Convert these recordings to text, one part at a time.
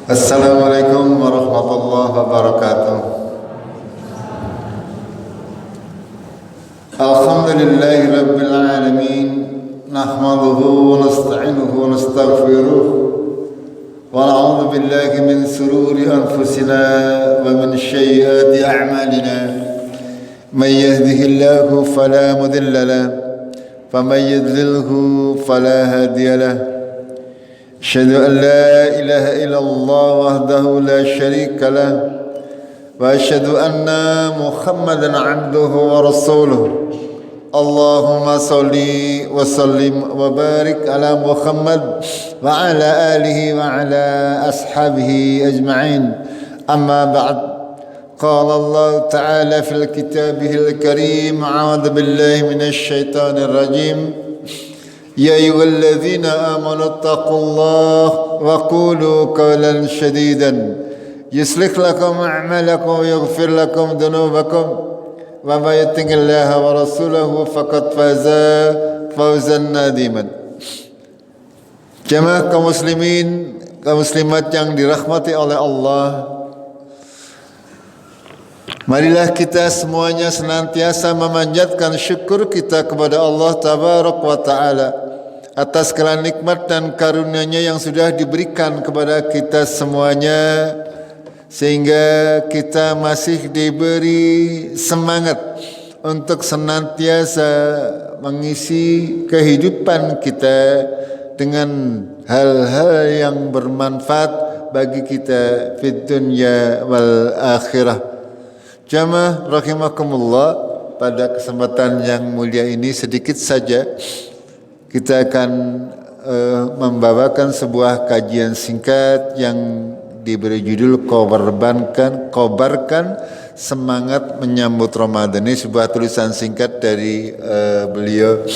Assalamualaikum warahmatullahi wabarakatuh. Alhamdulillahi rabbil alamin. Nahmaduhu wa nasta'inuhu wa nastaghfiruh. Wa na'udzu billahi min sururi anfusina wa min sayyiati a'malina. May yahdihillahu fala mudilla lahu wa may yudlilhu fala hadiya lahu. أشهد أن لا إله إلا الله وحده لا شريك له وأشهد أن محمدا عبده ورسوله اللهم صل وسلم وبارك على محمد وعلى آله وعلى أصحابه أجمعين أما بعد قال الله تعالى في كتابه الكريم أعوذ بالله من الشيطان الرجيم يا أيها الذين آمنوا اتقوا الله وقولوا قولا سديدا يصلح لكم أعمالكم ويغفر لكم ذنوبكم ومن يطع الله ورسوله فقد فاز فوزا عظيما. Jamaah kaum muslimin, kaum muslimat yang dirahmati oleh Allah, marilah kita semuanya senantiasa memanjatkan syukur kita kepada Allah Tabarak wa Ta'ala atas segala nikmat dan karunia-Nya yang sudah diberikan kepada kita semuanya, sehingga kita masih diberi semangat untuk senantiasa mengisi kehidupan kita dengan hal-hal yang bermanfaat bagi kita fid dunya wal akhirah. Jamaah rahimakumullah, pada kesempatan yang mulia ini sedikit saja kita akan membawakan sebuah kajian singkat yang diberi judul Kobarkan Semangat Menyambut Ramadan. Ini sebuah tulisan singkat dari beliau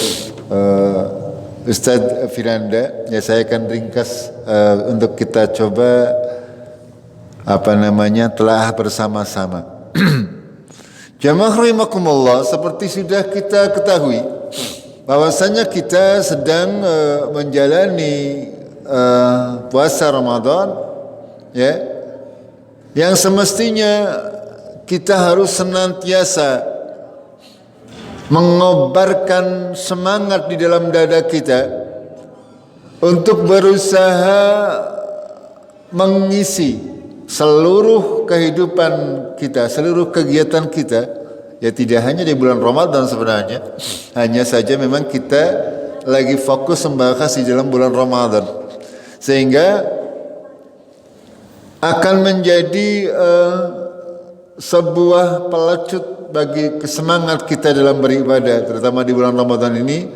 Ustadz Firanda. Ya, saya akan ringkas untuk kita coba telah bersama-sama. Jamaah rahimakumullah, seperti sudah kita ketahui bahwasanya kita sedang menjalani puasa Ramadan, ya, yang semestinya kita harus senantiasa mengobarkan semangat di dalam dada kita untuk berusaha mengisi seluruh kehidupan kita, seluruh kegiatan kita. Ya, tidak hanya di bulan Ramadan sebenarnya, hanya saja memang kita lagi fokus membahas di dalam bulan Ramadan, sehingga akan menjadi sebuah pelecut bagi semangat kita dalam beribadah, terutama di bulan Ramadan ini,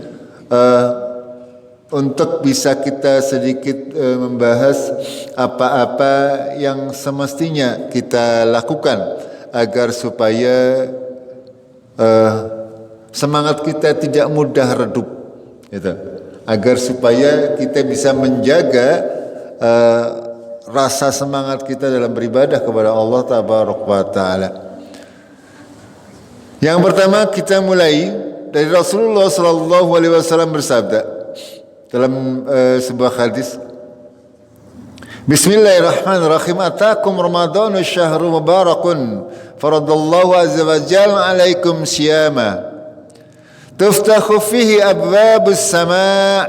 untuk bisa kita sedikit membahas apa-apa yang semestinya kita lakukan agar supaya semangat kita tidak mudah redup, gitu. Agar supaya kita bisa menjaga rasa semangat kita dalam beribadah kepada Allah Tabaraka wa Ta'ala. Yang pertama, kita mulai dari Rasulullah sallallahu alaihi wasallam bersabda dalam sebuah hadis, Bismillahirrahmanirrahim. Atakum Ramadhanu syahrul mubarakun faradallahu azza wa jalla alaikum siyama tuftakhu fihi abwabus sama'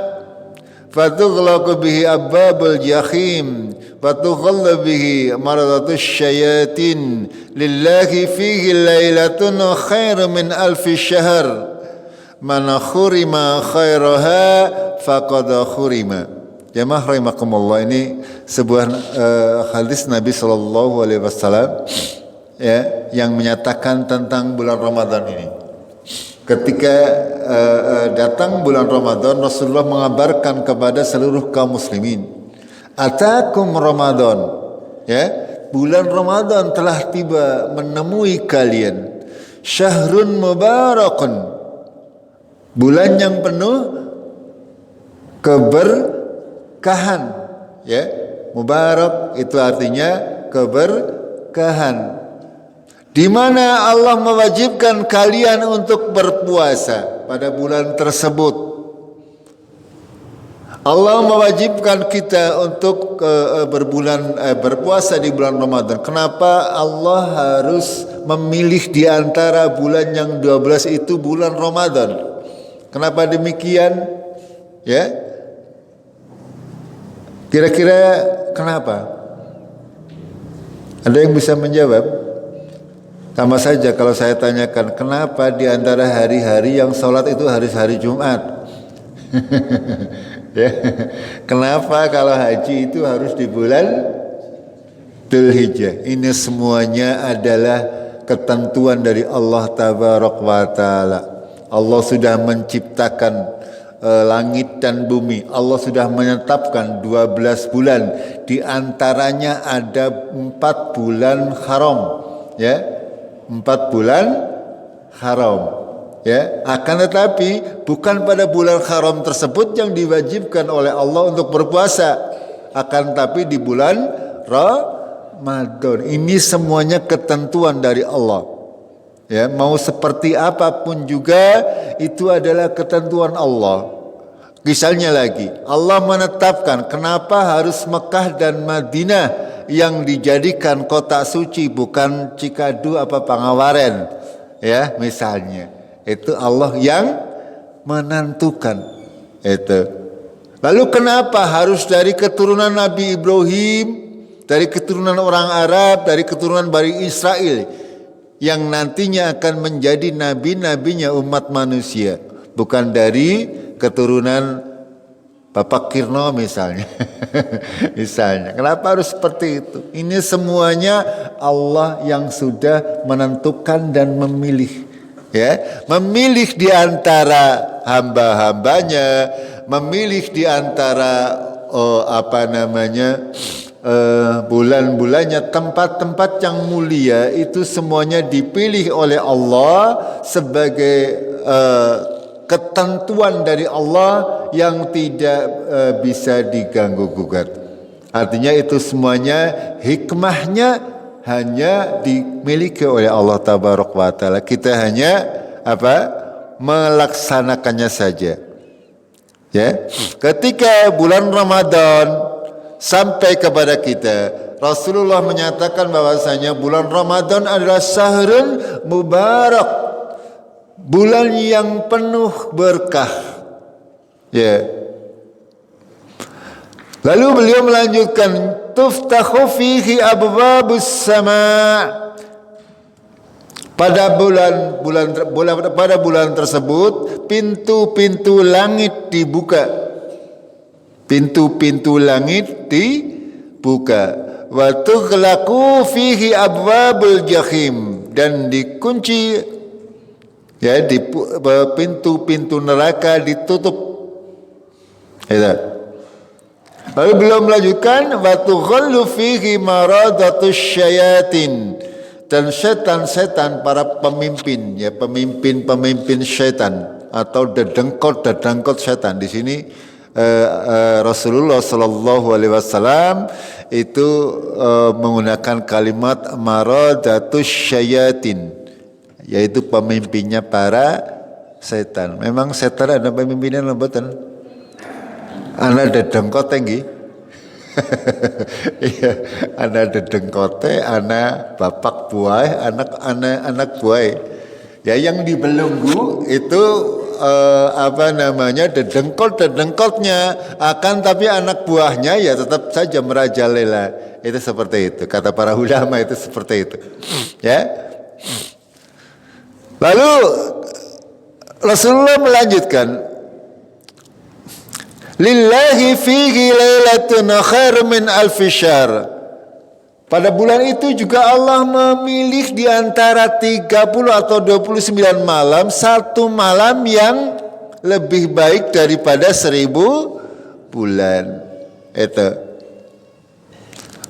fatughlaqu bihi abwabul jahim fatughallu bihi maradatus syayatin lillahi fihi lailatun khairu min alfi syahr man khurima khairaha faqad khurima. Jamaah rahimakumullah, ini sebuah hadis Nabi sallallahu alaihi wasallam, ya, yang menyatakan tentang bulan Ramadan ini. Ketika datang bulan Ramadan, Rasulullah mengabarkan kepada seluruh kaum muslimin, atakum Ramadan, ya, bulan Ramadan telah tiba menemui kalian, syahrun mubarakun, bulan yang penuh keberkahan, ya. Mubarak itu artinya keberkahan, di mana Allah mewajibkan kalian untuk berpuasa pada bulan tersebut. Allah mewajibkan kita untuk berpuasa di bulan Ramadan. Kenapa Allah harus memilih di antara bulan yang 12 itu bulan Ramadan? Kenapa demikian? Ya. Kira-kira kenapa? Ada yang bisa menjawab? Sama saja kalau saya tanyakan, kenapa di antara hari-hari yang sholat itu hari Jumat? Ya. Kenapa kalau haji itu harus di bulan Dzulhijjah? Ini semuanya adalah ketentuan dari Allah Tabaraka wa Ta'ala. Allah sudah menciptakan langit dan bumi. Allah sudah menetapkan 12 bulan. Di antaranya ada 4 bulan haram. Ya, 4 bulan haram. Ya, akan tetapi bukan pada bulan haram tersebut yang diwajibkan oleh Allah untuk berpuasa, akan tetapi di bulan Ramadan. Ini semuanya ketentuan dari Allah. Ya, mau seperti apapun juga itu adalah ketentuan Allah. Misalnya lagi, Allah menetapkan kenapa harus Mekah dan Madinah yang dijadikan kota suci, bukan Cikadu apa Pangawaren. Ya, misalnya. Itu Allah yang menentukan itu. Lalu kenapa harus dari keturunan Nabi Ibrahim, dari keturunan orang Arab, dari keturunan Bani Israel yang nantinya akan menjadi nabi-nabinya umat manusia, bukan dari keturunan Bapak Kirno misalnya. Misalnya, kenapa harus seperti itu? Ini semuanya Allah yang sudah menentukan dan memilih. Ya, memilih di antara hamba-hambanya, memilih di antara bulan-bulannya, tempat-tempat yang mulia itu semuanya dipilih oleh Allah sebagai ketentuan dari Allah yang tidak bisa diganggu gugat. Artinya itu semuanya hikmahnya hanya dimiliki oleh Allah Tabaraka wa Ta'ala. Kita hanya melaksanakannya saja. Ya. Ketika bulan Ramadan sampai kepada kita, Rasulullah menyatakan bahwasanya bulan Ramadan adalah syahrun mubarak, bulan yang penuh berkah. Ya. Lalu beliau melanjutkan, tuftahu fihi abwabus sama. Pada bulan tersebut pintu-pintu langit dibuka. Pintu-pintu langit dibuka. Wa tughlaqu fihi abwabul jahim, dan dikunci ya pintu-pintu neraka ditutup. Itu. Lalu beliau melanjutkan, wa tughallu fihi maradatus syayatin, dan setan-setan para pemimpin, ya pemimpin setan atau dedengkot setan. Di sini Rasulullah Shallallahu Alaihi Wasallam itu menggunakan kalimat maradatus syayatin, yaitu pemimpinnya para setan. Memang setan ada pemimpinnya lembutan. Anak dedengkote nggih. Iya, anak dedengkote, anak bapak buah, anak buah. Ya, yang dibelenggu itu dedengkotnya akan, tapi anak buahnya ya tetap saja merajalela. Itu seperti itu. Kata para ulama itu seperti itu. Ya. Lalu Rasulullah melanjutkan, lillahi fihi lailatun khair min alfi syahr. Pada bulan itu juga Allah memilih di antara 30 atau 29 malam, satu malam yang lebih baik daripada 1000 bulan. Itu.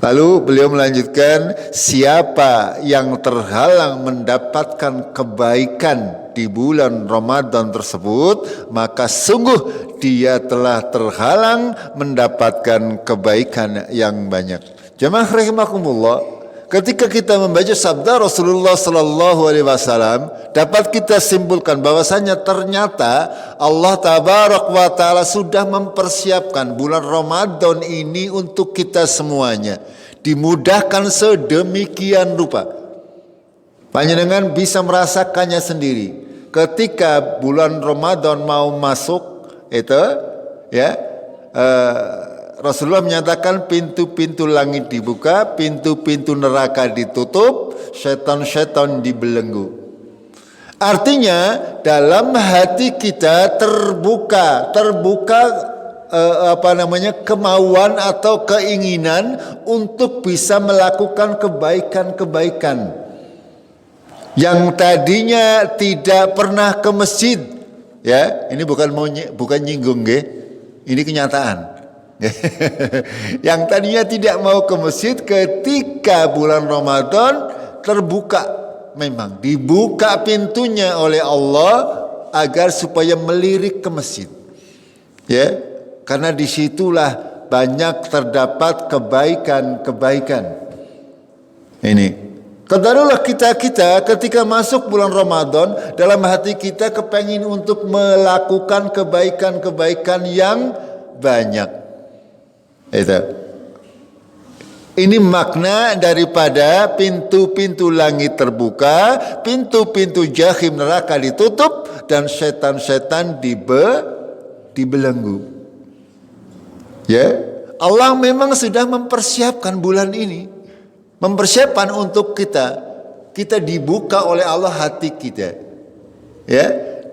Lalu beliau melanjutkan, siapa yang terhalang mendapatkan kebaikan di bulan Ramadan tersebut, maka sungguh dia telah terhalang mendapatkan kebaikan yang banyak. Jemaah rahimakumullah, Ketika kita membaca sabda Rasulullah sallallahu alaihi wasallam, dapat kita simpulkan bahwasanya ternyata Allah tabarak wa taala sudah mempersiapkan bulan Ramadan ini untuk kita semuanya. Dimudahkan sedemikian rupa. Panjenengan bisa merasakannya sendiri. Ketika bulan Ramadan mau masuk, itu ya Rasulullah menyatakan pintu-pintu langit dibuka, pintu-pintu neraka ditutup, setan-setan dibelenggu. Artinya dalam hati kita terbuka kemauan atau keinginan untuk bisa melakukan kebaikan-kebaikan. Yang tadinya tidak pernah ke masjid, ya, ini bukan nyinggung, ini kenyataan. Yang tadinya tidak mau ke masjid, ketika bulan Ramadan terbuka, memang dibuka pintunya oleh Allah agar supaya melirik ke masjid, ya, karena disitulah banyak terdapat kebaikan-kebaikan. Ini ketahuilah kita ketika masuk bulan Ramadan, dalam hati kita kepengin untuk melakukan kebaikan-kebaikan yang banyak. Ini makna daripada pintu-pintu langit terbuka, pintu-pintu jahim neraka ditutup, dan setan-setan dibelenggu. Ya, Allah memang sudah mempersiapkan bulan ini, mempersiapkan untuk kita dibuka oleh Allah hati kita. Ya,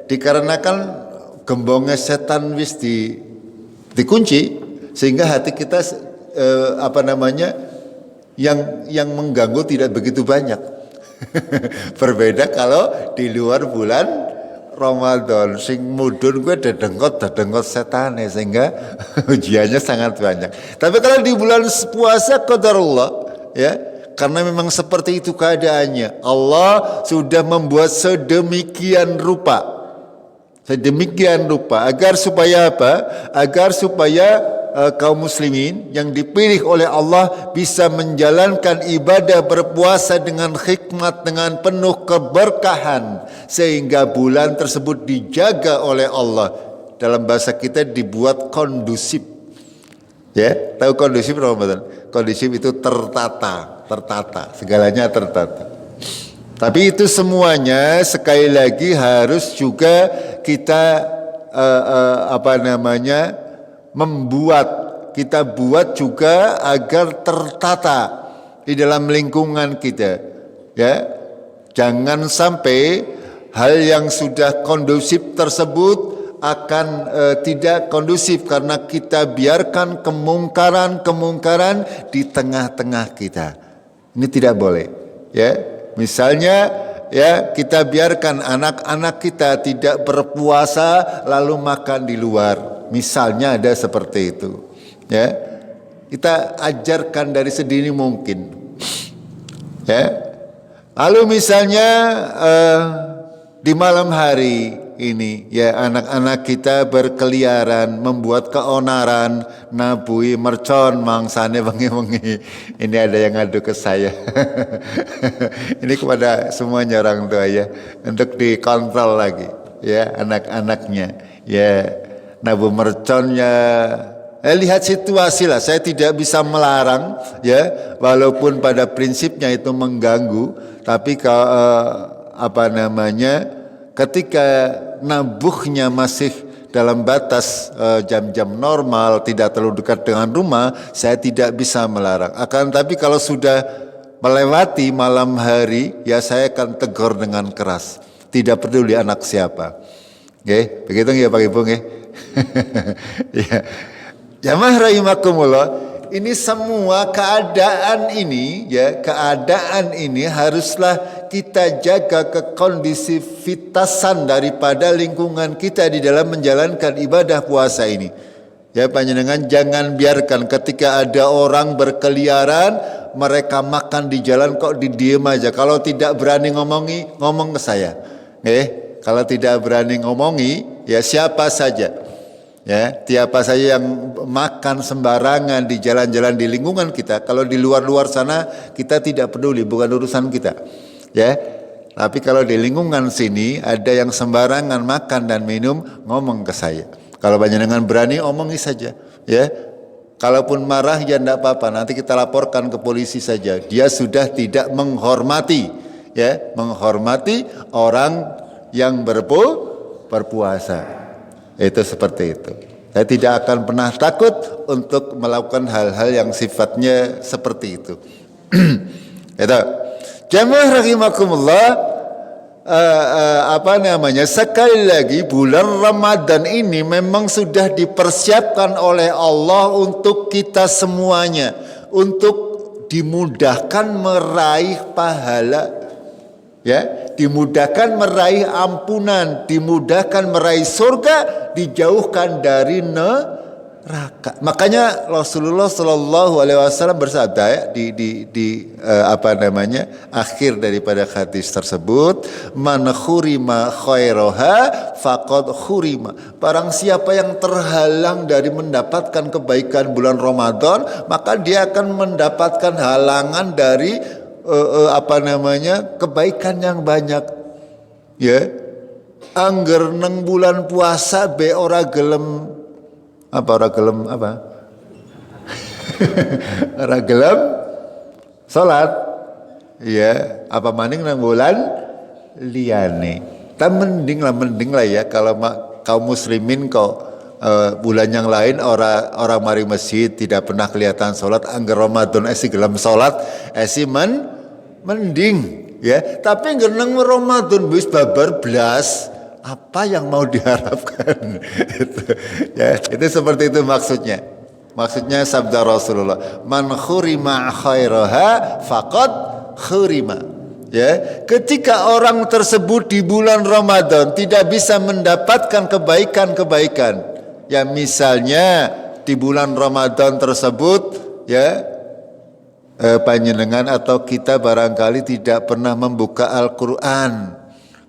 dikarenakan gembongnya setan wis dikunci, sehingga hati kita yang mengganggu tidak begitu banyak. Berbeda kalau di luar bulan Ramadan, sing mudun gue dedengkot setane, sehingga ujiannya sangat banyak. Tapi kalau di bulan puasa qadarullah, ya, karena memang seperti itu keadaannya, Allah sudah membuat sedemikian rupa agar supaya apa? Agar supaya kaum muslimin yang dipilih oleh Allah bisa menjalankan ibadah berpuasa dengan hikmat, dengan penuh keberkahan, sehingga bulan tersebut dijaga oleh Allah. Dalam bahasa kita dibuat kondusif. Ya, tahu kondusif Ramadan? Kondusif itu tertata, segalanya tertata. Tapi itu semuanya sekali lagi harus juga kita kita buat juga agar tertata di dalam lingkungan kita, ya. Jangan sampai hal yang sudah kondusif tersebut akan tidak kondusif karena kita biarkan kemungkaran di tengah-tengah kita. Ini tidak boleh, ya. Misalnya, ya, kita biarkan anak-anak kita tidak berpuasa lalu makan di luar. Misalnya ada seperti itu, ya, kita ajarkan dari sedini mungkin, ya. Lalu misalnya di malam hari ini, ya, anak-anak kita berkeliaran, membuat keonaran, nabui mercon mangsane wengi-wengi. Ini ada yang ngadu ke saya. Ini kepada semuanya orang tua, ya, untuk dikontrol lagi, ya, anak-anaknya, ya. Nabu merconnya, lihat situasi lah. Saya tidak bisa melarang, ya, walaupun pada prinsipnya itu mengganggu. Tapi ketika nabuhnya masih dalam batas jam-jam normal, tidak terlalu dekat dengan rumah, saya tidak bisa melarang. Akan tapi kalau sudah melewati malam hari, ya saya akan tegur dengan keras. Tidak peduli anak siapa. Oke, begitu ya Pak Ibu, ya. Jamaah rahimakumullah, ini semua keadaan ini, ya, keadaan ini haruslah kita jaga kekondisivitasan daripada lingkungan kita di dalam menjalankan ibadah puasa ini. Ya, panjenengan jangan biarkan ketika ada orang berkeliaran, mereka makan di jalan kok didiem aja. Kalau tidak berani ngomong ke saya. Kalau tidak berani ngomongi, ya siapa saja. Ya, siapa saja yang makan sembarangan di jalan-jalan di lingkungan kita, kalau di luar-luar sana kita tidak peduli, bukan urusan kita. Ya. Tapi kalau di lingkungan sini ada yang sembarangan makan dan minum, ngomong ke saya. Kalau panjenengan berani omongi saja, ya. Kalaupun marah ya enggak apa-apa, nanti kita laporkan ke polisi saja. Dia sudah tidak menghormati, ya, menghormati orang yang berpuasa. Itu seperti itu. Saya tidak akan pernah takut untuk melakukan hal-hal yang sifatnya seperti itu. Itu. Jamaah rahimakumullah, sekali lagi bulan Ramadan ini memang sudah dipersiapkan oleh Allah untuk kita semuanya, untuk dimudahkan meraih pahala. Ya, dimudahkan meraih ampunan, dimudahkan meraih surga, dijauhkan dari neraka. Makanya Rasulullah Shallallahu Alaihi Wasallam bersabda, ya, di akhir daripada hadis tersebut, man khurima khairaha faqad khurima. Barang siapa yang terhalang dari mendapatkan kebaikan bulan Ramadan, maka dia akan mendapatkan halangan dari kebaikan yang banyak. Ya, angger neng bulan puasa be ora gelem ora gelem salat, ya, apa maning nang bulan liyane. Mending lah ya kalau kaum muslimin kok bulan yang lain orang mari masjid tidak pernah kelihatan sholat, angger Ramadan esi gelem sholat esi mending, ya. Tapi geneng Ramadan wis babar blas, apa yang mau diharapkan? itu seperti itu maksudnya. Maksudnya sabda Rasulullah, man khurima khairaha faqad khurima. Ya, ketika orang tersebut di bulan Ramadan tidak bisa mendapatkan kebaikan-kebaikan, ya, misalnya di bulan Ramadan tersebut, ya, panjenengan atau kita barangkali tidak pernah membuka Al-Quran.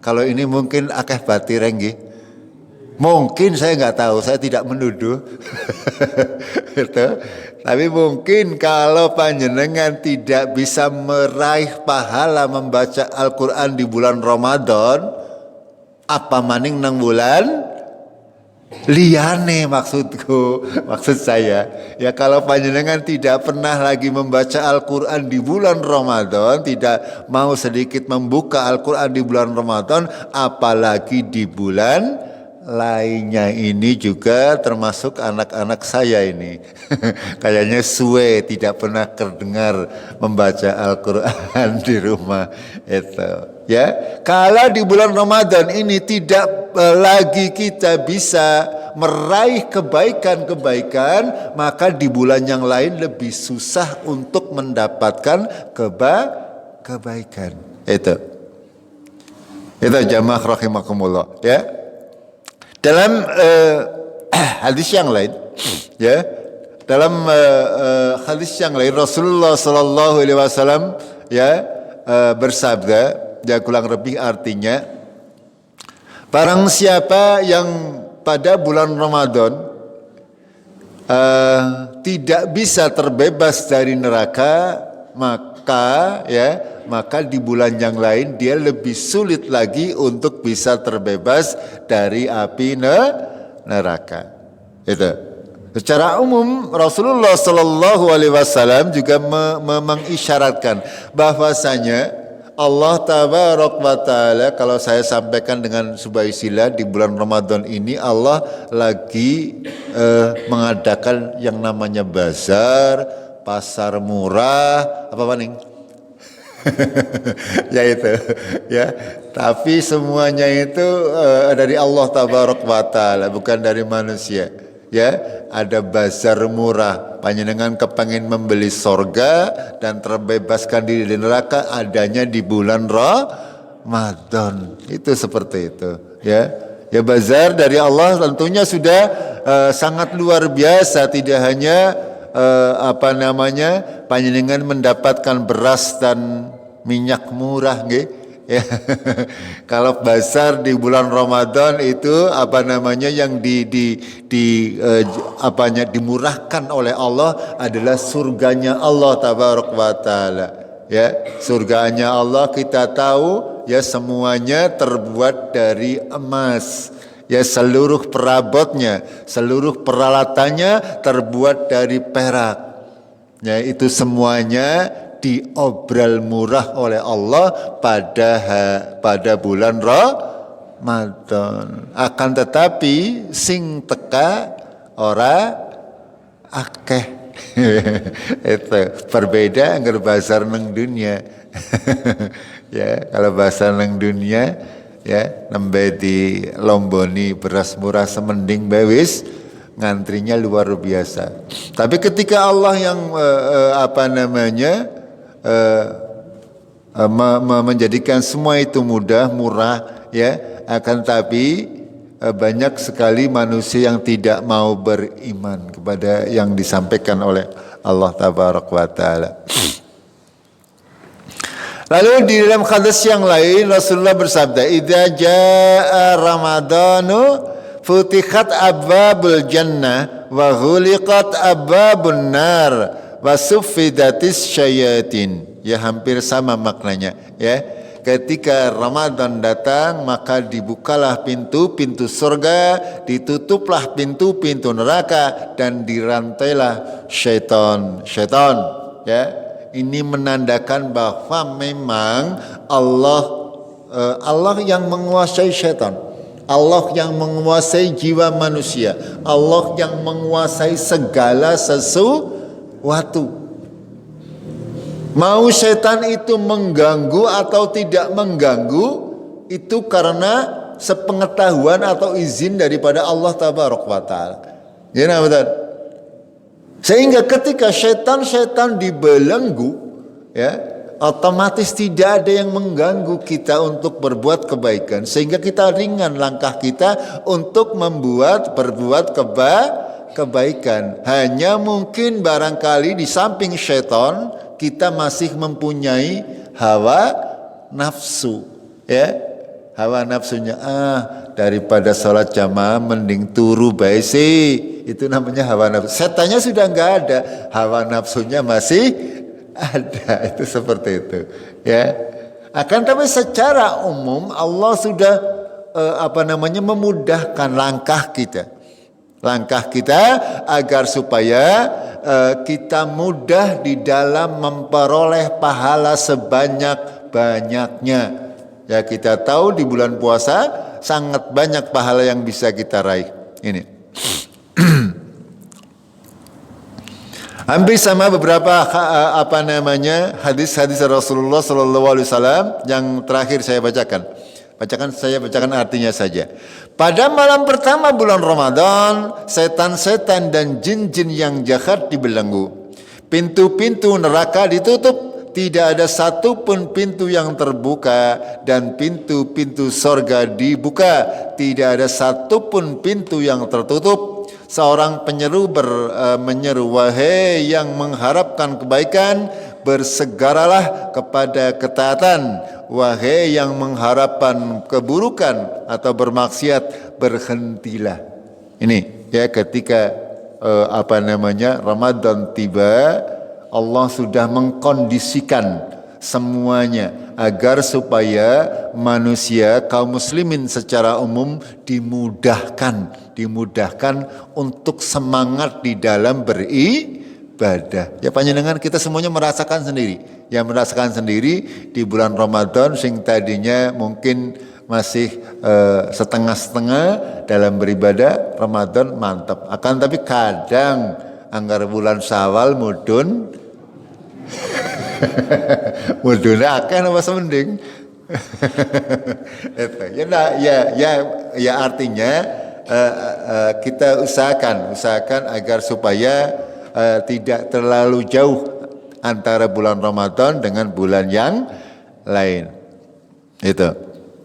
Kalau ini mungkin akeh batireng nggih. Mungkin, saya nggak tahu, saya tidak menuduh. Tapi mungkin kalau panjenengan tidak bisa meraih pahala membaca Al-Quran di bulan Ramadan, apa maning nang bulan liyane maksud saya, ya, kalau panjenengan tidak pernah lagi membaca Al-Quran di bulan Ramadan, tidak mau sedikit membuka Al-Quran di bulan Ramadan, apalagi di bulan lainnya ini juga, termasuk anak-anak saya ini. Kayaknya suwe tidak pernah terdengar membaca Al-Quran di rumah itu. Ya, kalau di bulan Ramadan ini tidak lagi kita bisa meraih kebaikan-kebaikan, maka di bulan yang lain lebih susah untuk mendapatkan kebaikan. Itu jamaah rahimakumullah, ya. Dalam hadis yang lain, ya, dalam hadis yang lain Rasulullah Sallallahu Alaihi Wasallam, ya, bersabda, ya, kurang lebih artinya, barang siapa yang pada bulan Ramadan tidak bisa terbebas dari neraka, maka di bulan yang lain dia lebih sulit lagi untuk bisa terbebas dari api neraka. Itu. Secara umum Rasulullah Sallallahu Alaihi Wasallam juga mengisyaratkan bahwasanya Allah Tabaraka wa Ta'ala, kalau saya sampaikan dengan sebuah istilah, di bulan Ramadan ini Allah lagi mengadakan yang namanya bazar, pasar murah, apa paning? Ya itu, ya. Tapi semuanya itu dari Allah Tabaraka wa Ta'ala, bukan dari manusia. Ya, ada bazar murah. Panjenengan kepengen membeli sorga dan terbebaskan diri dari neraka, adanya di bulan Ramadan. Itu seperti itu, ya. Ya, bazar dari Allah tentunya sudah sangat luar biasa. Tidak hanya panjenengan mendapatkan beras dan minyak murah, nggih. Ya. Kalau bazar di bulan Ramadan itu apa namanya yang apanya dimurahkan oleh Allah adalah surganya Allah tabaraka wa taala. Ya, surganya Allah kita tahu ya semuanya terbuat dari emas. Ya, seluruh perabotnya, seluruh peralatannya terbuat dari perak. Ya, itu semuanya diobral murah oleh Allah pada bulan Ramadan. Akan tetapi sing teka ora akeh. Itu berbeda anggar bazar nang dunia. Ya, kalau bazar nang dunia ya nembe di lomboni beras murah semending bewis ngantrinya luar biasa. Tapi ketika Allah yang menjadikan semua itu mudah, murah, ya, akan tapi banyak sekali manusia yang tidak mau beriman kepada yang disampaikan oleh Allah tabaraka wa taala. Lalu di dalam hadis yang lain Rasulullah bersabda, "Idza jaa Ramadanu futihat abwabul jannah wa ghuliqat abwabun nar wa suffidatis syayatin." Ya, hampir sama maknanya, ya. Ketika Ramadan datang maka dibukalah pintu-pintu surga, ditutuplah pintu-pintu neraka dan dirantailah syaitan, ya. Ini menandakan bahwa memang Allah yang menguasai syaitan, Allah yang menguasai jiwa manusia, Allah yang menguasai segala sesuatu. Mau syaitan itu mengganggu atau tidak mengganggu itu karena sepengetahuan atau izin daripada Allah tabaraka wa taala. Ya, betul. Sehingga ketika syaitan dibelenggu, ya, otomatis tidak ada yang mengganggu kita untuk berbuat kebaikan, sehingga kita ringan langkah kita untuk berbuat kebaikan. Hanya mungkin barangkali di samping syaitan kita masih mempunyai hawa nafsu, ya. Hawa nafsunya, daripada sholat jamaah mending turu bae sih. Itu namanya hawa nafsu. Setannya sudah enggak ada, hawa nafsunya masih ada. Itu seperti itu, ya. Akan tapi secara umum Allah sudah memudahkan langkah kita. Langkah kita agar supaya kita mudah di dalam memperoleh pahala sebanyak-banyaknya. Ya, kita tahu di bulan puasa sangat banyak pahala yang bisa kita raih. Ini hampir sama beberapa hadis-hadis Rasulullah Sallallahu Alaihi Wasallam yang terakhir saya bacakan. Saya bacakan artinya saja. Pada malam pertama bulan Ramadan, setan-setan dan jin-jin yang jahat dibelenggu. Pintu-pintu neraka ditutup. Tidak ada satupun pintu yang terbuka dan pintu-pintu sorga dibuka. Tidak ada satupun pintu yang tertutup. Seorang penyeru menyeru, "Wahai yang mengharapkan kebaikan, bersegeralah kepada ketaatan. Wahai yang mengharapkan keburukan atau bermaksiat, berhentilah." Ini ya, ketika Ramadan tiba, Allah sudah mengkondisikan semuanya agar supaya manusia kaum muslimin secara umum dimudahkan untuk semangat di dalam beribadah. Ya, panjenengan kita semuanya merasakan sendiri. Yang merasakan sendiri di bulan Ramadan sing tadinya mungkin masih setengah-setengah dalam beribadah, Ramadan mantap. Akan tapi kadang anggar bulan Syawal mudun mudune akeh napa semending. Ya artinya kita usahakan agar supaya tidak terlalu jauh antara bulan Ramadan dengan bulan yang lain. Itu.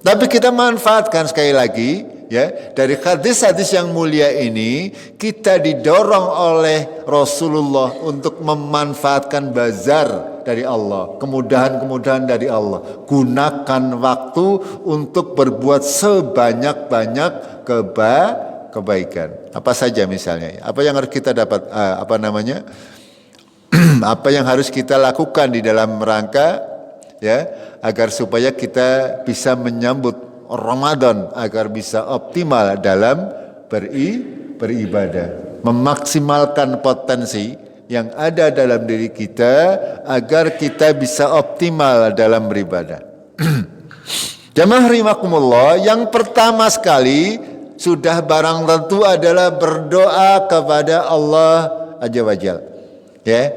Tapi kita manfaatkan sekali lagi, ya, dari hadis-hadis yang mulia ini kita didorong oleh Rasulullah untuk memanfaatkan bazar dari Allah, kemudahan-kemudahan dari Allah. Gunakan waktu untuk berbuat sebanyak-banyak kebaikan. Apa saja misalnya? Apa yang harus kita dapat? Apa yang harus kita lakukan di dalam rangka ya agar supaya kita bisa menyambut Ramadan, agar bisa optimal dalam beribadah, memaksimalkan potensi yang ada dalam diri kita agar kita bisa optimal dalam beribadah. Jamaah rahimakumullah, yang pertama sekali sudah barang tentu adalah berdoa kepada Allah Azza wa Jalla. Ya.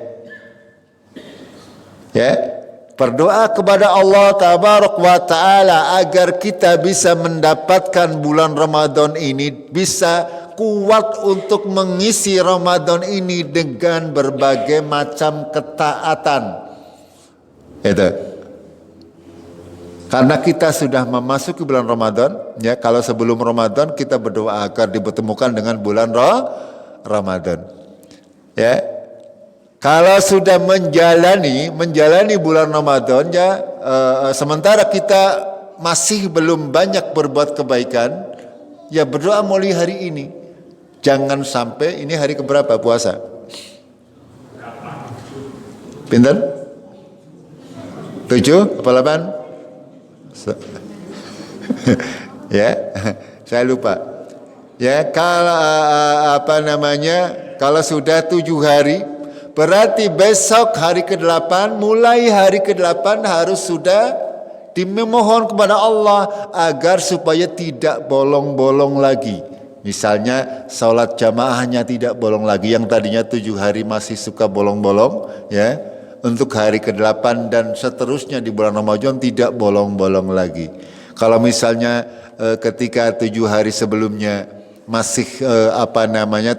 Berdoa kepada Allah Tabaraka wa Ta'ala agar kita bisa mendapatkan bulan Ramadan ini, bisa kuat untuk mengisi Ramadan ini dengan berbagai macam ketaatan. Itu. Karena kita sudah memasuki bulan Ramadan, ya, kalau sebelum Ramadan kita berdoa agar dipertemukan dengan bulan Ramadan. Ya. Kalau sudah menjalani bulan Ramadan, ya, sementara kita masih belum banyak berbuat kebaikan, ya berdoa mulai hari ini. Jangan sampai ini hari keberapa puasa? Pinten? 7 apa 8? Ya, saya lupa. Ya, kalau kalau sudah 7 hari, berarti besok hari ke-8, mulai hari ke-8 harus sudah dimohon kepada Allah agar supaya tidak bolong-bolong lagi. Misalnya salat jamaahnya tidak bolong lagi, yang tadinya 7 hari masih suka bolong-bolong, ya, untuk hari ke-8 dan seterusnya di bulan Ramadan tidak bolong-bolong lagi. Kalau misalnya ketika 7 hari sebelumnya masih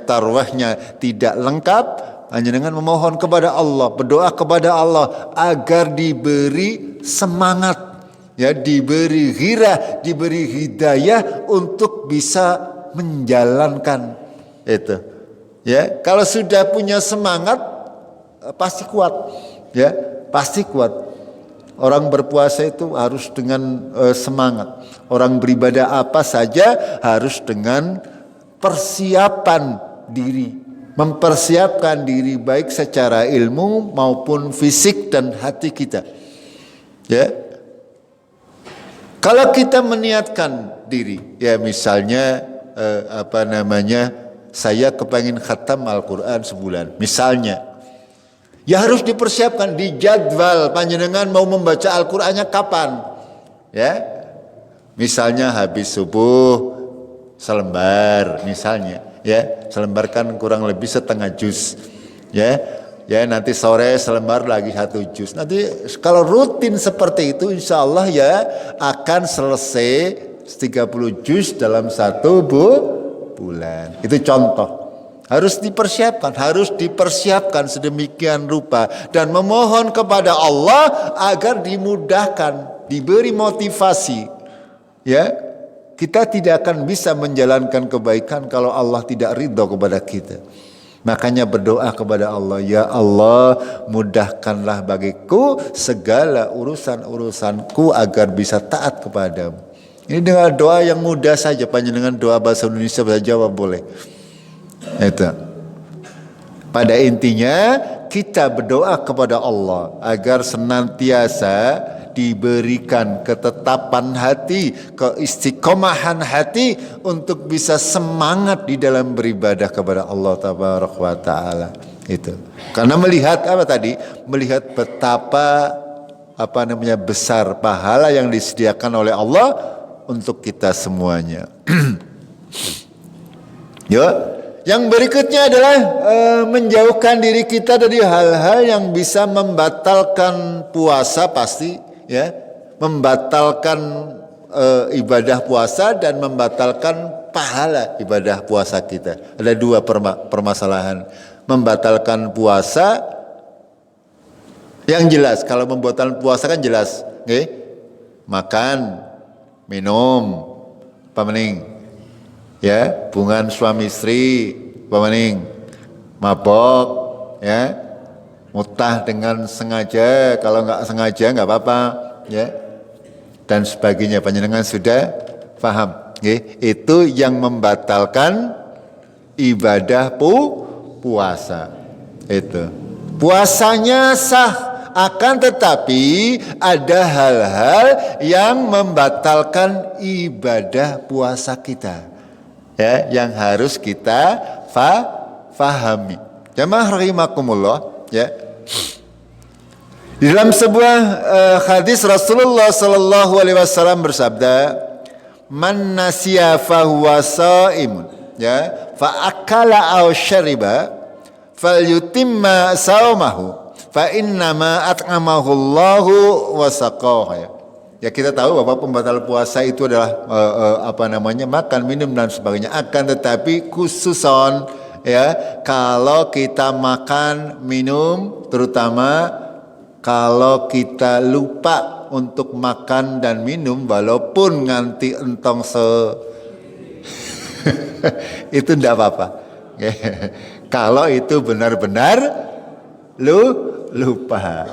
tarwahnya tidak lengkap, hanya dengan memohon kepada Allah, berdoa kepada Allah agar diberi semangat, ya, diberi ghirah, diberi hidayah untuk bisa menjalankan itu. Ya, kalau sudah punya semangat pasti kuat, ya, pasti kuat. Orang berpuasa itu harus dengan semangat. Orang beribadah apa saja harus dengan persiapan diri. Mempersiapkan diri baik secara ilmu maupun fisik dan hati kita. Ya. Kalau kita meniatkan diri, ya misalnya saya kepengin khatam Al-Quran sebulan, misalnya, ya harus dipersiapkan, dijadwal panjenengan mau membaca Al-Qurannya kapan, ya. Misalnya habis subuh selembar, misalnya. Ya, selembarkan kurang lebih setengah juz, ya nanti sore selembar lagi 1 juz. Nanti kalau rutin seperti itu, insya Allah ya akan selesai 30 juz dalam 1 bulan. Itu contoh. Harus dipersiapkan sedemikian rupa dan memohon kepada Allah agar dimudahkan, diberi motivasi, ya. Kita tidak akan bisa menjalankan kebaikan kalau Allah tidak ridho kepada kita. Makanya berdoa kepada Allah, ya Allah, mudahkanlah bagiku segala urusan-urusanku agar bisa taat kepadamu. Ini dengan doa yang mudah saja, panjenengan doa bahasa Indonesia, bahasa Jawa boleh. Itu. Pada intinya kita berdoa kepada Allah agar senantiasa diberikan ketetapan hati, keistiqomahan hati untuk bisa semangat di dalam beribadah kepada Allah Tabaraka wa Ta'ala. Itu. Karena melihat melihat betapa besar pahala yang disediakan oleh Allah untuk kita semuanya. Yang berikutnya adalah menjauhkan diri kita dari hal-hal yang bisa membatalkan puasa, pasti. Ya, membatalkan ibadah puasa dan membatalkan pahala ibadah puasa kita. Ada 2 permasalahan. Membatalkan puasa yang jelas. Kalau membatalkan puasa kan jelas, okay? Makan, minum, pamening, ya, hubungan suami istri, pamening, mabok, ya, Mutah dengan sengaja, kalau nggak sengaja nggak apa-apa, ya. Dan sebagainya, panjenengan sudah paham. Itu yang membatalkan ibadah puasa. Itu. Puasanya sah, akan tetapi ada hal-hal yang membatalkan ibadah puasa kita. Ya, yang harus kita fahami. Jamaah rahimakumullah, ya. Di dalam sebuah hadis Rasulullah sallallahu alaihi wasallam bersabda, "Man nasiya fahuwa shaimun." Ya, fa akala aw syariba falyutimma saumahu fa innama at'amahu Allahu wa saqahu. Ya, kita tahu bahwa pembatal puasa itu adalah makan, minum dan sebagainya. Akan tetapi khususon, ya, kalau kita makan, minum, terutama kalau kita lupa untuk makan dan minum walaupun nganti entong itu tidak apa-apa. Kalau itu benar-benar lupa.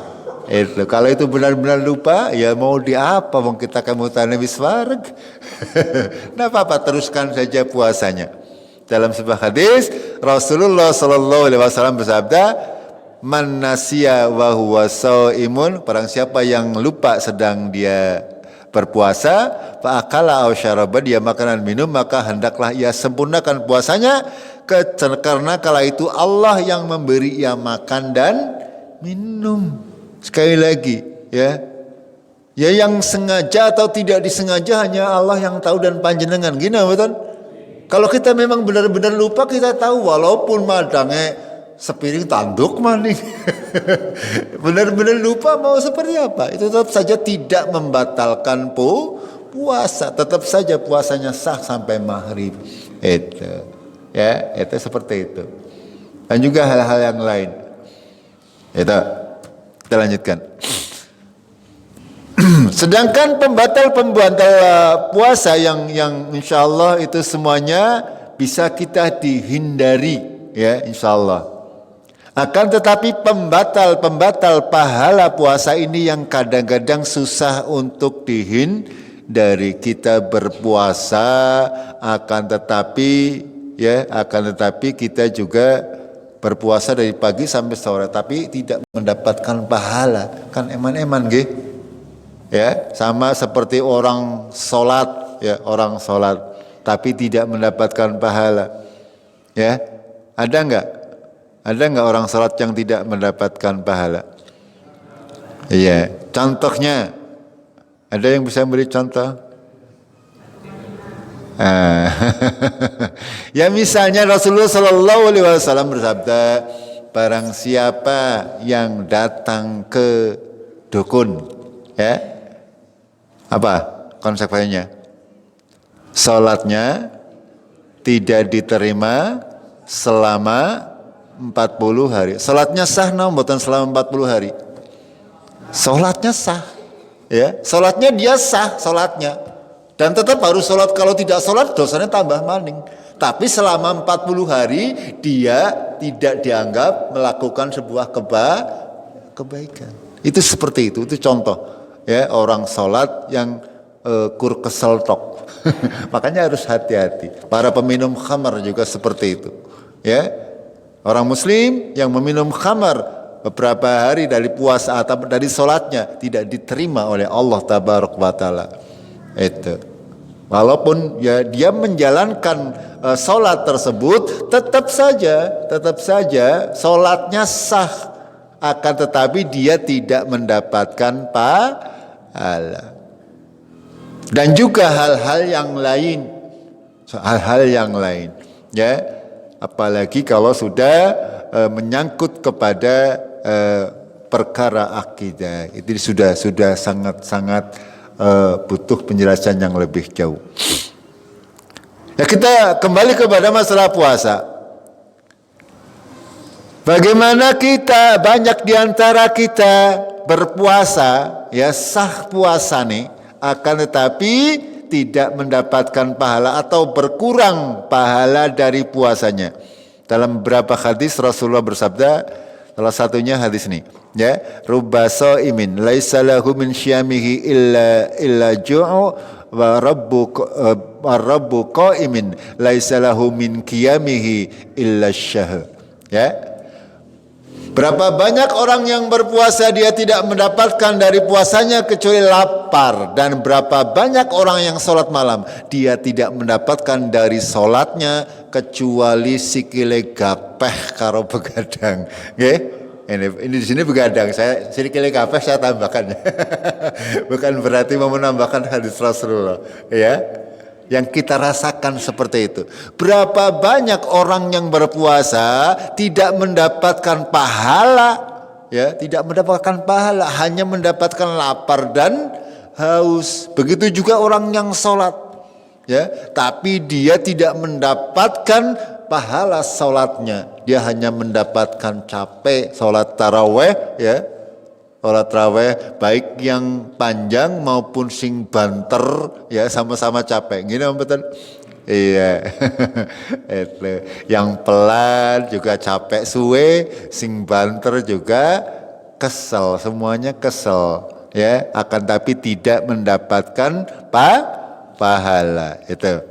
Itu kalau itu benar-benar lupa, ya mau di apa, wong kita kamu tanya wiswarg. Nah, apa-apa, teruskan saja puasanya. Dalam sebuah hadis Rasulullah sallallahu alaihi wasallam bersabda, "Man nasiya wa huwa shaimun," barang siapa yang lupa sedang dia berpuasa, fa akala aw syaraba, dia makan dan minum, maka hendaklah ia sempurnakan puasanya, karena kala itu Allah yang memberi ia makan dan minum. Sekali lagi, ya yang sengaja atau tidak disengaja hanya Allah yang tahu dan panjenengan. Gini betul. Kalau kita memang benar-benar lupa, kita tahu walaupun madangnya sepiring tanduk maning. Benar-benar lupa mau seperti apa, itu tetap saja tidak membatalkan puasa. Tetap saja puasanya sah sampai maghrib. Itu, ya, itu seperti itu. Dan juga hal-hal yang lain. Itu. Kita lanjutkan. Sedangkan pembatal puasa yang insya Allah itu semuanya bisa kita dihindari, ya, insya Allah. Akan tetapi pembatal pahala puasa ini yang kadang-kadang susah untuk dihindari. Kita berpuasa, akan tetapi kita juga berpuasa dari pagi sampai sore, tapi tidak mendapatkan pahala, kan eman-eman nggih. Ya, sama seperti orang sholat, ya, orang sholat tapi tidak mendapatkan pahala. Ya, ada nggak orang sholat yang tidak mendapatkan pahala? Iya, contohnya ada yang bisa beri contoh? Ya, misalnya Rasulullah Shallallahu Alaihi Wasallam bersabda, barang siapa yang datang ke dukun, ya, apa konsekuensinya? Salatnya tidak diterima selama 40 hari. Salatnya sah bukan selama 40 hari. Salatnya sah, ya, salatnya dia sah salatnya. Dan tetap harus sholat, kalau tidak sholat dosanya tambah maning. Tapi selama 40 hari dia tidak dianggap melakukan sebuah kebaikan. Itu seperti itu contoh, ya, orang sholat yang kur kesel tok. Makanya harus hati-hati. Para peminum khamar juga seperti itu, ya. Orang muslim yang meminum khamar beberapa hari dari puasa atau dari sholatnya tidak diterima oleh Allah tabaraka wa taala. Itu walaupun, ya, dia menjalankan sholat tersebut, tetap saja sholatnya sah, akan tetapi dia tidak mendapatkan pahala. Dan juga hal-hal yang lain, ya, apalagi kalau sudah menyangkut kepada perkara akidah, itu sudah sangat butuh penjelasan yang lebih jauh. Ya, kita kembali kepada masalah puasa. Bagaimana kita, banyak diantara kita berpuasa, ya, sah puasa nih, akan tetapi tidak mendapatkan pahala atau berkurang pahala dari puasanya. Dalam beberapa hadis Rasulullah bersabda, Salah satunya hadis ini, ya, rubba shaimin laisa lahu min syamihi illa ju'u wa rabbu qaimin laisa lahu min qiyamihi illa syah. Ya. Berapa banyak orang yang berpuasa dia tidak mendapatkan dari puasanya kecuali lapar, dan berapa banyak orang yang sholat malam dia tidak mendapatkan dari sholatnya kecuali sikile gapeh karo begadang. Okay? Ini di sini begadang, saya sikile gapeh saya tambahkan. Bukan berarti mau menambahkan hadis Rasulullah, ya. Yang kita rasakan seperti itu. Berapa banyak orang yang berpuasa tidak mendapatkan pahala, ya, tidak mendapatkan pahala, hanya mendapatkan lapar dan haus. Begitu juga orang yang sholat, ya, tapi dia tidak mendapatkan pahala sholatnya, dia hanya mendapatkan capek sholat taraweh, ya. Sholat tarawih baik yang panjang maupun sing banter, ya, sama-sama capek. Gini Om betul? Iya. Itu. Yang pelan juga capek suwe, sing banter juga kesel, semuanya kesel, ya, akan tapi tidak mendapatkan pahala. Itu.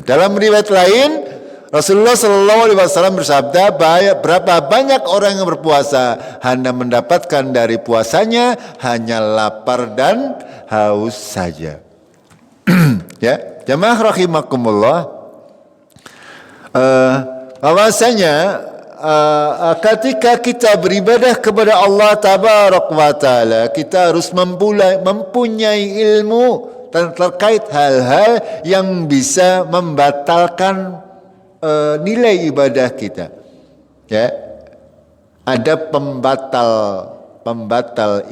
Dalam riwayat lain Rasulullah Shallallahu Alaihi Wasallam bersabda, berapa banyak orang yang berpuasa hanya mendapatkan dari puasanya hanya lapar dan haus saja. Ya, jamaah rahimakumullah, bahwasanya ketika kita beribadah kepada Allah Tabarak wa Ta'ala, kita harus mempunyai ilmu terkait hal-hal yang bisa membatalkan nilai ibadah kita, ya. Ada pembatal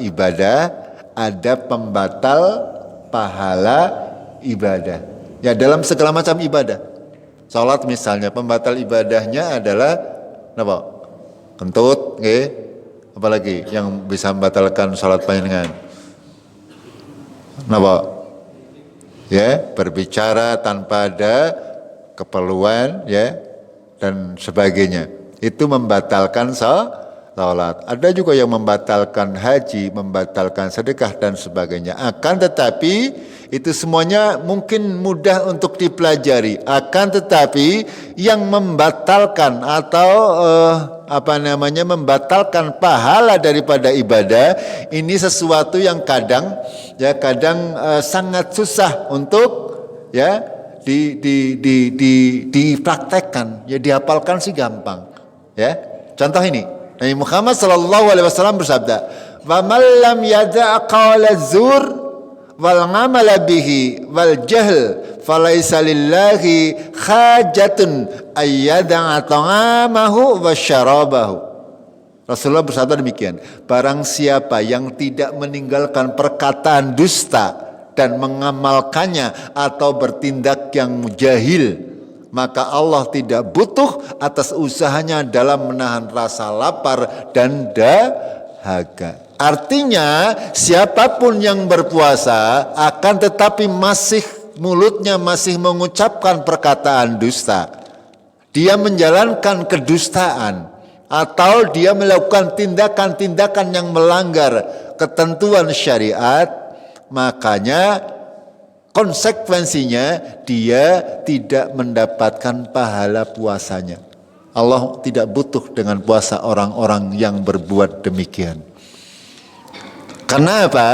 ibadah, ada pembatal pahala ibadah, ya, dalam segala macam ibadah. Salat misalnya, pembatal ibadahnya adalah apa? Kentut, okay? Apalagi yang bisa membatalkan salat panjenengan? Napa? Ya, berbicara tanpa ada keperluan, ya, dan sebagainya, itu membatalkan salat. Ada juga yang membatalkan haji, membatalkan sedekah dan sebagainya. Akan tetapi itu semuanya mungkin mudah untuk dipelajari. Akan tetapi yang membatalkan atau membatalkan pahala daripada ibadah ini sesuatu yang kadang sangat susah untuk, ya, dipraktekkan, ya, dihafalkan sih gampang, ya. Contoh ini, Nabi Muhammad sallallahu alaihi wasallam bersabda, "Wa man lam yada' qawla zur wal 'amala bihi wal jahl falaisa lillahi hajatun ayyada'a ta'amahu wa syarabahu." Rasulullah bersabda demikian, barang siapa yang tidak meninggalkan perkataan dusta dan mengamalkannya atau bertindak yang jahil, maka Allah tidak butuh atas usahanya dalam menahan rasa lapar dan dahaga. Artinya siapapun yang berpuasa akan tetapi mulutnya masih mengucapkan perkataan dusta, dia menjalankan kedustaan, atau dia melakukan tindakan-tindakan yang melanggar ketentuan syariat, makanya konsekuensinya dia tidak mendapatkan pahala puasanya. Allah tidak butuh dengan puasa orang-orang yang berbuat demikian. Karena apa?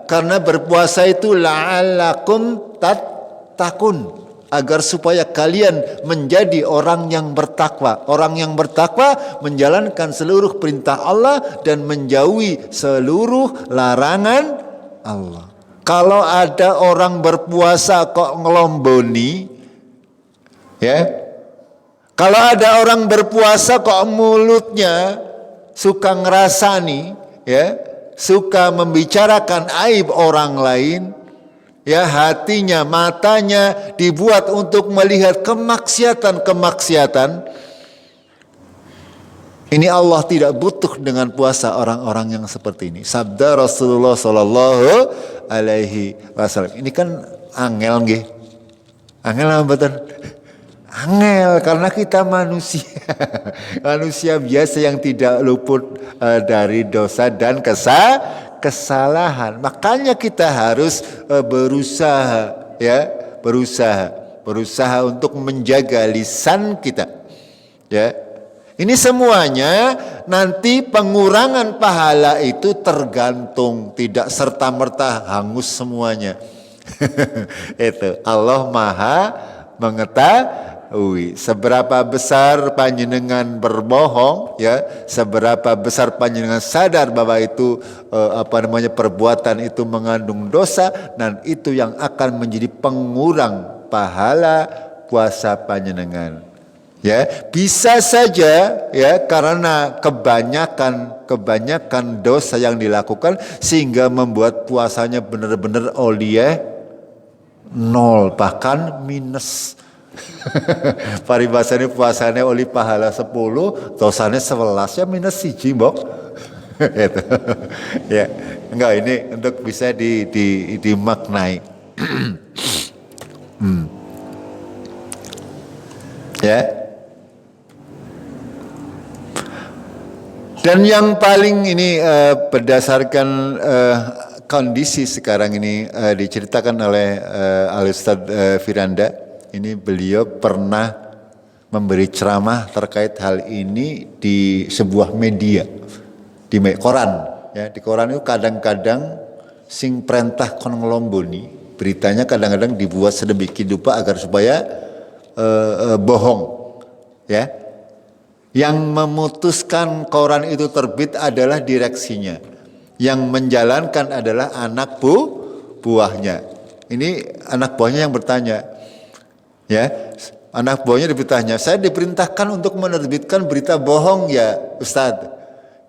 Karena berpuasa itu la'allakum tattaqun, agar supaya kalian menjadi orang yang bertakwa. Orang yang bertakwa menjalankan seluruh perintah Allah dan menjauhi seluruh larangan Allah. Kalau ada orang berpuasa kok ngelomboni, ya. Kalau ada orang berpuasa kok mulutnya suka ngerasani, ya, suka membicarakan aib orang lain, ya, hatinya, matanya dibuat untuk melihat kemaksiatan. Ini Allah tidak butuh dengan puasa orang-orang yang seperti ini. Sabda Rasulullah Sallallahu Alaihi Wasallam. Ini kan angel nggih. Angel apa betul? Angel karena kita manusia. Manusia biasa yang tidak luput dari dosa dan kesalahan. Makanya kita harus berusaha ya, berusaha untuk menjaga lisan kita. Ya. Ini semuanya nanti pengurangan pahala itu tergantung, tidak serta-merta hangus semuanya. Itu Allah Maha mengetahui seberapa besar panjenengan berbohong ya, seberapa besar panjenengan sadar bahwa itu perbuatan itu mengandung dosa, dan itu yang akan menjadi pengurang pahala puasa panjenengan. Ya, bisa saja ya karena kebanyakan dosa yang dilakukan sehingga membuat puasanya benar-benar nol, bahkan minus. Paribasanya puasanya oli pahala 10, dosanya 11 ya minus 1 mbok. Gitu. Ya, enggak, ini untuk bisa dimaknai. Ya. Dan yang paling ini berdasarkan kondisi sekarang ini diceritakan oleh Al-Ustadz Firanda. Ini beliau pernah memberi ceramah terkait hal ini di sebuah media, di koran. Ya, di koran itu kadang-kadang sing perintah kon ngelomboni, beritanya kadang-kadang dibuat sedemikian rupa agar supaya bohong. Ya, yang memutuskan koran itu terbit adalah direksinya, yang menjalankan adalah anak buahnya. Ini anak buahnya yang bertanya. Ya, anak buahnya bertanya, saya diperintahkan untuk menerbitkan berita bohong ya Ustadz.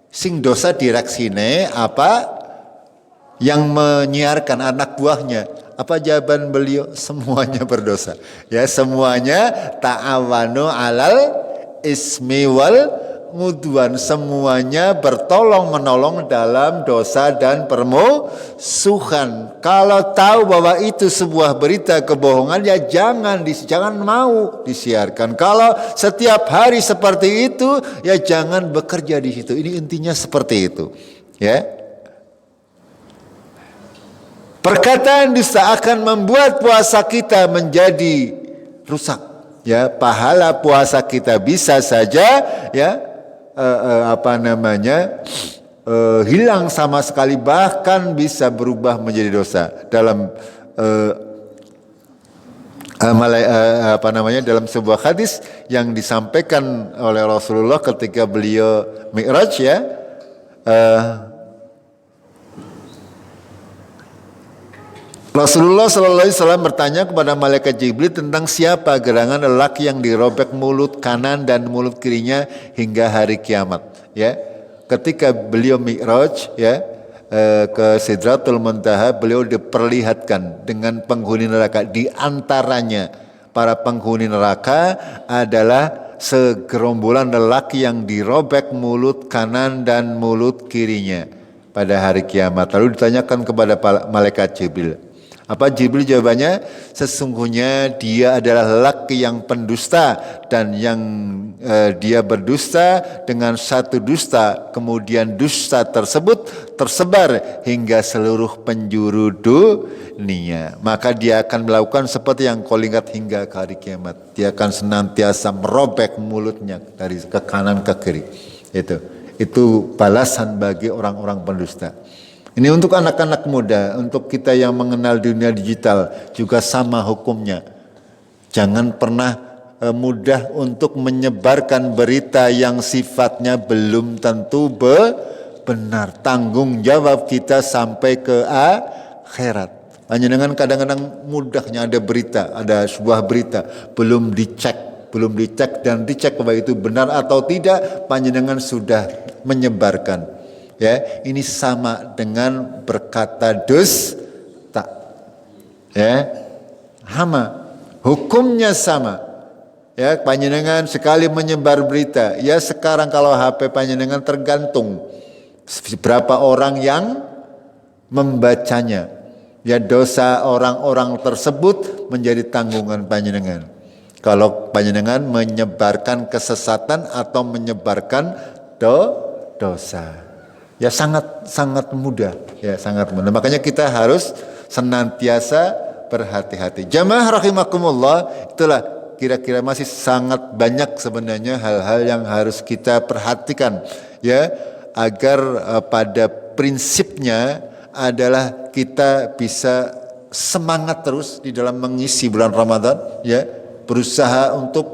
Sing dosa direksine apa yang menyiarkan anak buahnya? Apa jawaban beliau? Semuanya berdosa. Ya, semuanya ta'awanu alal ismi wal ngudwan, semuanya bertolong menolong dalam dosa dan permusuhan. Kalau tahu bahwa itu sebuah berita kebohongan, ya jangan mau disiarkan. Kalau setiap hari seperti itu, ya jangan bekerja di situ. Ini intinya seperti itu. Ya. Perkataan dusta akan membuat puasa kita menjadi rusak. Ya, pahala puasa kita bisa saja ya hilang sama sekali, bahkan bisa berubah menjadi dosa. Dalam dalam sebuah hadis yang disampaikan oleh Rasulullah ketika beliau Mi'raj ya, Rasulullah SAW bertanya kepada malaikat Jibril tentang siapa gerangan lelaki yang dirobek mulut kanan dan mulut kirinya hingga hari kiamat. Ya, ketika beliau Mi'raj ya ke Sidratul Muntaha, beliau diperlihatkan dengan penghuni neraka. Di antaranya para penghuni neraka adalah segerombolan lelaki yang dirobek mulut kanan dan mulut kirinya pada hari kiamat. Lalu ditanyakan kepada malaikat Jibril. Apa Jibril jawabannya? Sesungguhnya dia adalah lelaki yang pendusta, dan yang dia berdusta dengan satu dusta, kemudian dusta tersebut tersebar hingga seluruh penjuru dunia. Maka dia akan melakukan seperti yang kau lihat hingga ke hari kiamat. Dia akan senantiasa merobek mulutnya dari ke kanan ke kiri. Itu balasan bagi orang-orang pendusta. Ini untuk anak-anak muda, untuk kita yang mengenal dunia digital juga sama hukumnya. Jangan pernah mudah untuk menyebarkan berita yang sifatnya belum tentu benar. Tanggung jawab kita sampai ke akhirat. Hanya dengan kadang-kadang mudahnya ada berita, ada sebuah berita belum dicek dan dicek bahwa itu benar atau tidak, panjenengan sudah menyebarkan. Ya, ini sama dengan berkata dusta. Ya, sama, hukumnya sama. Ya, panjenengan sekali menyebar berita. Ya, sekarang kalau HP panjenengan tergantung berapa orang yang membacanya. Ya, dosa orang-orang tersebut menjadi tanggungan panjenengan. Kalau panjenengan menyebarkan kesesatan atau menyebarkan dosa. Ya sangat mudah, ya sangat mudah. Makanya kita harus senantiasa berhati-hati. Jamaah rahimakumullah, itulah kira-kira masih sangat banyak sebenarnya hal-hal yang harus kita perhatikan, ya, agar pada prinsipnya adalah kita bisa semangat terus di dalam mengisi bulan Ramadan, ya, berusaha untuk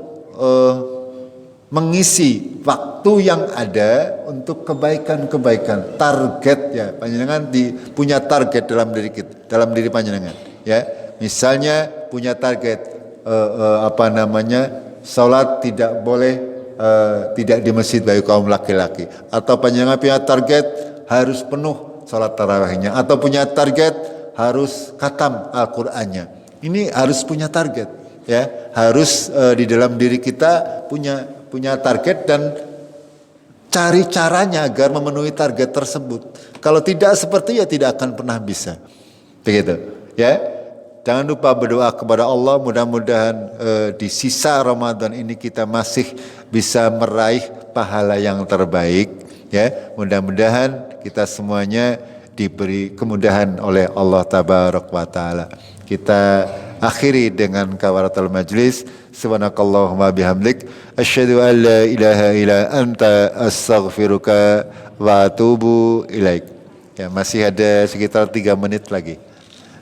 mengisi waktu yang ada untuk kebaikan-kebaikan, target, ya, panjenengan punya target dalam diri kita, dalam diri panjenengan, ya, misalnya punya target salat tidak boleh tidak di masjid bagi kaum laki-laki, atau panjenengan punya target harus penuh salat tarawihnya, atau punya target harus khatam Al-Qur'annya. Ini harus punya target, ya, harus di dalam diri kita punya target dan cari caranya agar memenuhi target tersebut. Kalau tidak seperti, ya tidak akan pernah bisa. Begitu, ya. Jangan lupa berdoa kepada Allah, mudah-mudahan di sisa Ramadan ini kita masih bisa meraih pahala yang terbaik, ya. Mudah-mudahan kita semuanya diberi kemudahan oleh Allah Tabaraka wa Ta'ala. Kita akhiri dengan kafaratul majlis. Subhanakallahumma bihamdik asyhadu an la ilaha illa anta astaghfiruka wa atubu ilaik. Ya, masih ada sekitar 3 menit lagi.